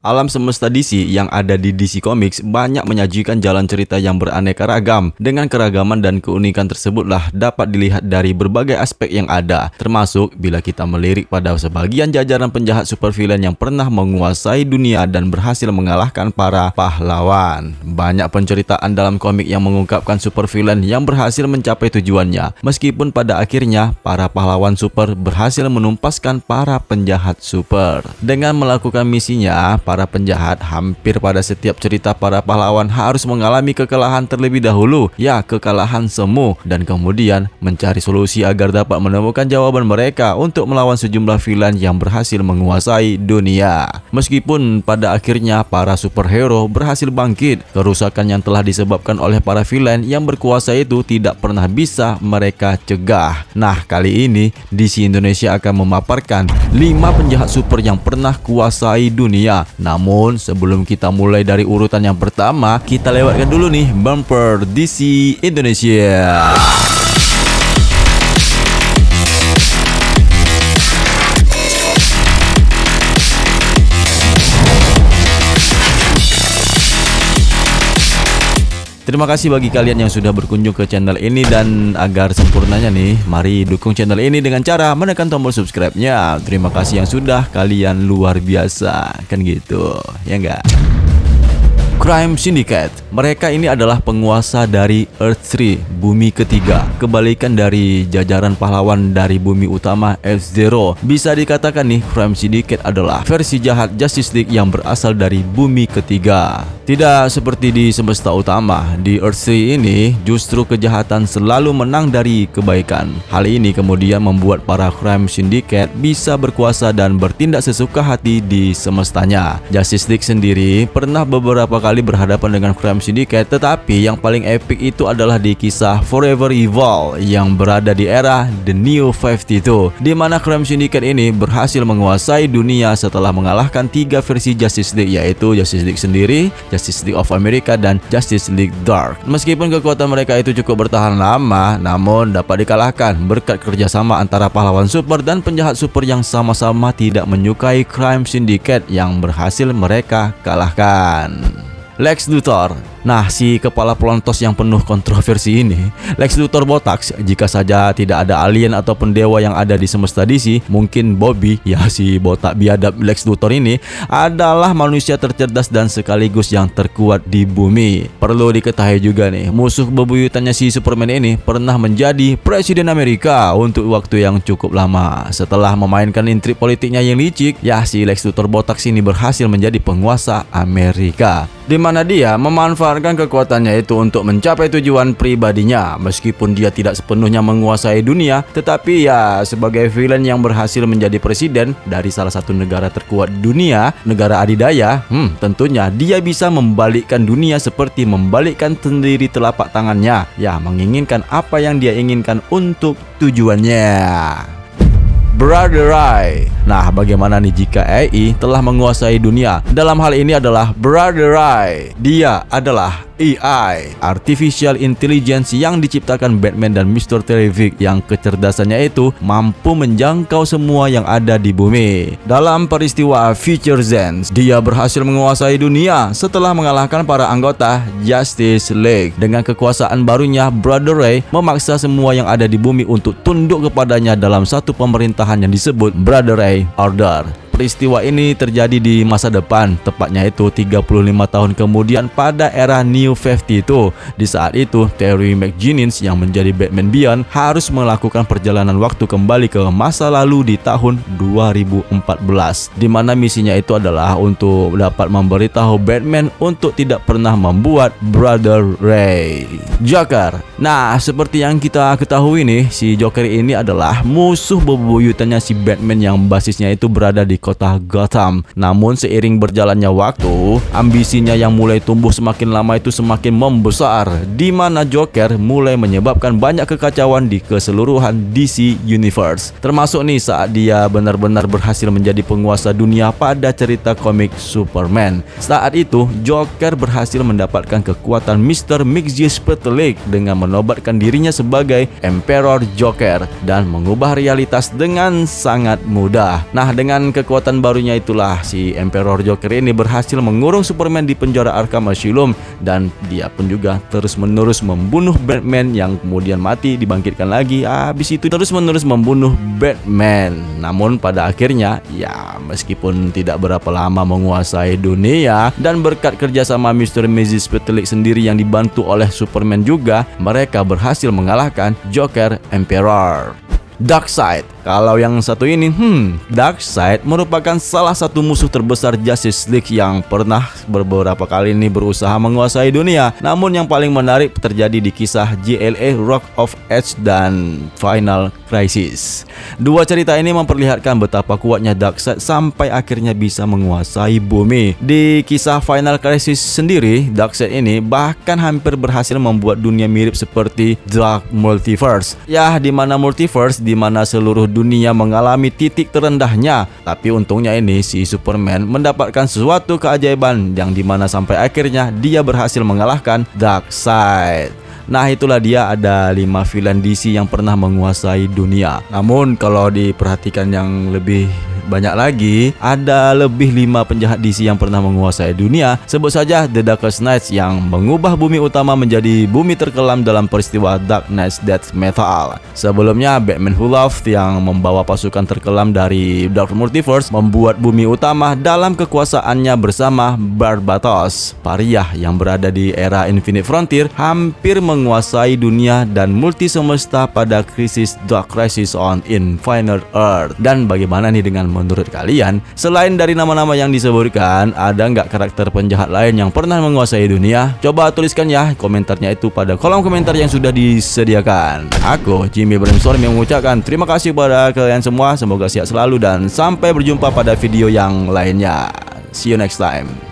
Alam semesta DC yang ada di DC Comics banyak menyajikan jalan cerita yang beraneka ragam. Dengan keragaman dan keunikan tersebutlah dapat dilihat dari berbagai aspek yang ada, termasuk bila kita melirik pada sebagian jajaran penjahat supervillain yang pernah menguasai dunia dan berhasil mengalahkan para pahlawan. Banyak penceritaan dalam komik yang mengungkapkan supervillain yang berhasil mencapai tujuannya, meskipun pada akhirnya para pahlawan super berhasil menumpaskan para penjahat super. Dengan melakukan misinya, para penjahat hampir pada setiap cerita para pahlawan harus mengalami kekalahan terlebih dahulu, ya kekalahan semu, dan kemudian mencari solusi agar dapat menemukan jawaban mereka untuk melawan sejumlah villain yang berhasil menguasai dunia. Meskipun pada akhirnya para superhero berhasil bangkit, kerusakan yang telah disebabkan oleh para villain yang berkuasa itu tidak pernah bisa mereka cegah. Nah, kali ini DC Indonesia akan memaparkan 5 penjahat super yang pernah kuasai dunia. Namun sebelum kita mulai dari urutan yang pertama, kita lewatkan dulu nih bumper DC Indonesia. Terima kasih bagi kalian yang sudah berkunjung ke channel ini, dan agar sempurnanya nih, mari dukung channel ini dengan cara menekan tombol subscribe-nya. Terima kasih yang sudah, kalian luar biasa, kan gitu, ya enggak? Crime Syndicate. Mereka ini adalah penguasa dari Earth 3, bumi ketiga. Kebalikan dari jajaran pahlawan dari bumi utama F-Zero. Bisa dikatakan nih, Crime Syndicate adalah versi jahat Justice League yang berasal dari bumi ketiga. Tidak seperti di semesta utama, di Earth 3 ini justru kejahatan selalu menang dari kebaikan. Hal ini kemudian membuat para Crime Syndicate bisa berkuasa dan bertindak sesuka hati di semestanya. Justice League sendiri pernah beberapa kali berhadapan dengan Crime Syndicate, tetapi yang paling epic itu adalah di kisah Forever Evil yang berada di era The New 52, di mana Crime Syndicate ini berhasil menguasai dunia setelah mengalahkan 3 versi Justice League, yaitu Justice League sendiri, Justice League of America, dan Justice League Dark. Meskipun kekuatan mereka itu cukup bertahan lama, namun dapat dikalahkan berkat kerjasama antara pahlawan super dan penjahat super yang sama-sama tidak menyukai Crime Syndicate yang berhasil mereka kalahkan. Lex Luthor. Nah, si kepala pelontos yang penuh kontroversi ini, Lex Luthor botak. Jika saja tidak ada alien ataupun dewa yang ada di semesta DC, mungkin Bobby, ya si botak biadab Lex Luthor ini, adalah manusia tercerdas dan sekaligus yang terkuat di bumi. Perlu diketahui juga nih, musuh bebuyutannya si Superman ini pernah menjadi Presiden Amerika untuk waktu yang cukup lama. Setelah memainkan intrik politiknya yang licik, ya si Lex Luthor botak sini berhasil menjadi penguasa Amerika, di mana dia memanfaatkan kekuatannya itu untuk mencapai tujuan pribadinya. Meskipun dia tidak sepenuhnya menguasai dunia, tetapi ya sebagai villain yang berhasil menjadi presiden dari salah satu negara terkuat dunia, negara adidaya, tentunya dia bisa membalikkan dunia seperti membalikkan sendiri telapak tangannya. Ya, menginginkan apa yang dia inginkan untuk tujuannya. Brother Eye. Nah, bagaimana nih jika AI telah menguasai dunia? Dalam hal ini adalah Brother Eye. Dia adalah AI, Artificial Intelligence, yang diciptakan Batman dan Mr. Terrific, yang kecerdasannya itu mampu menjangkau semua yang ada di bumi. Dalam peristiwa Future Zenz, dia berhasil menguasai dunia setelah mengalahkan para anggota Justice League. Dengan kekuasaan barunya, Brother Eye memaksa semua yang ada di bumi untuk tunduk kepadanya dalam satu pemerintahan yang disebut Brother Eye Order. Peristiwa ini terjadi di masa depan, tepatnya itu 35 tahun kemudian pada era New 52. Di saat itu, Terry McGinnis yang menjadi Batman Beyond harus melakukan perjalanan waktu kembali ke masa lalu di tahun 2014, di mana misinya itu adalah untuk dapat memberitahu Batman untuk tidak pernah membuat Brother Ray. Joker. Nah, seperti yang kita ketahui nih, si Joker ini adalah musuh bebuyutannya si Batman yang basisnya itu berada di kota Gotham. Namun seiring berjalannya waktu, ambisinya yang mulai tumbuh semakin lama itu semakin membesar, di mana Joker mulai menyebabkan banyak kekacauan di keseluruhan DC Universe. Termasuk nih saat dia benar-benar berhasil menjadi penguasa dunia pada cerita komik Superman. Saat itu Joker berhasil mendapatkan kekuatan Mr. Mxyzptlk dengan menobatkan dirinya sebagai Emperor Joker dan mengubah realitas dengan sangat mudah. Nah, dengan kekuatan kekuatan barunya itulah si Emperor Joker ini berhasil mengurung Superman di penjara Arkham Asylum, dan dia pun juga terus-menerus membunuh Batman yang kemudian mati dibangkitkan lagi. Habis itu terus-menerus membunuh Batman. Namun pada akhirnya ya meskipun tidak berapa lama menguasai dunia, dan berkat kerjasama Mr. Mrs. Petlik sendiri yang dibantu oleh Superman juga, mereka berhasil mengalahkan Joker Emperor. Darkseid. Kalau yang satu ini, Darkseid merupakan salah satu musuh terbesar Justice League yang pernah beberapa kali ini berusaha menguasai dunia. Namun yang paling menarik terjadi di kisah JLA Rock of Ages dan Final Crisis. Dua cerita ini memperlihatkan betapa kuatnya Darkseid sampai akhirnya bisa menguasai bumi. Di kisah Final Crisis sendiri, Darkseid ini bahkan hampir berhasil membuat dunia mirip seperti Dark Multiverse. Ya, di mana multiverse, di mana seluruh dunia mengalami titik terendahnya. Tapi untungnya ini si Superman mendapatkan sesuatu keajaiban yang dimana sampai akhirnya dia berhasil mengalahkan Darkseid. Nah, itulah dia ada 5 villain DC yang pernah menguasai dunia. Namun kalau diperhatikan yang lebih banyak lagi, ada lebih 5 penjahat DC yang pernah menguasai dunia. Sebut saja The Darkest Knights yang mengubah bumi utama menjadi bumi terkelam dalam peristiwa Dark Knight's Death Metal. Sebelumnya Batman Who Loved yang membawa pasukan terkelam dari Dark Multiverse membuat bumi utama dalam kekuasaannya bersama Barbatos. Pariah yang berada di era Infinite Frontier hampir menguasai dunia dan multi semesta pada krisis Dark Crisis on Infinite Earth. Dan bagaimana nih dengan menurut kalian? Selain dari nama-nama yang disebutkan, ada nggak karakter penjahat lain yang pernah menguasai dunia? Coba tuliskan ya komentarnya itu pada kolom komentar yang sudah disediakan. Aku Jimmy Brainstorm yang mengucapkan terima kasih kepada kalian semua. Semoga sehat selalu dan sampai berjumpa pada video yang lainnya. See you next time.